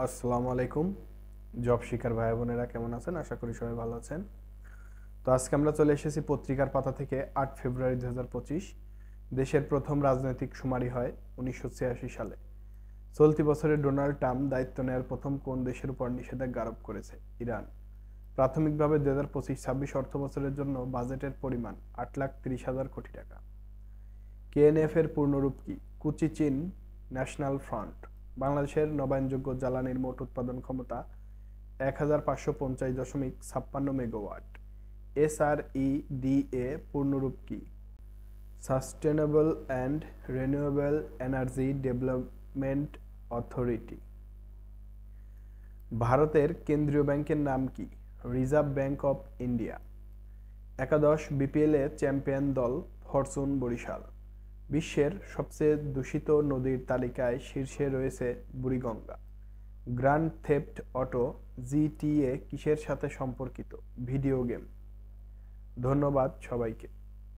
আসসালামু আলাইকুম। জব শিকার ভাই বোনেরা কেমন আছেন? আশা করি সবাই ভালো আছেন। তো আজকে আমরা চলে এসেছি পত্রিকার পাতা থেকে ৮ ফেব্রুয়ারি ২০২৫। দেশের প্রথম রাজনৈতিক শুমারি হয় ১৯৮৬ সালে। চলতি বছরে ডোনাল্ড ট্রাম্প দায়িত্ব নেওয়ার প্রথম কোন দেশের উপর নিষেধাজ্ঞা আরোপ করেছে? ইরান। প্রাথমিকভাবে ২০২৫-২৬ অর্থবছরের জন্য বাজেটের পরিমাণ ৮,৩০,০০০ কোটি টাকা। কেএনএফ এর পূর্ণরূপ কি? কুচিচিন ন্যাশনাল ফ্রন্ট। বাংলাদেশের নবায়নযোগ্য জ্বালানির মোট উৎপাদন ক্ষমতা ১,৫৫০.৫৬ মেগাওয়াট। এসআরইডিএ পূর্ণরূপ কি? Sustainable and renewable energy development authority. ভারতের কেন্দ্রীয় ব্যাংকের নাম কি? Reserve bank of India. একাদশ বিপিএলে চ্যাম্পিয়ন দল ফরচুন বরিশাল। বিশ্বের সবচেয়ে দূষিত নদীর তালিকায় শীর্ষে রয়েছে Buriganga. Grand theft auto GTA কিসের সাথে সম্পর্কিত? Video game. ধন্যবাদ সবাইকে।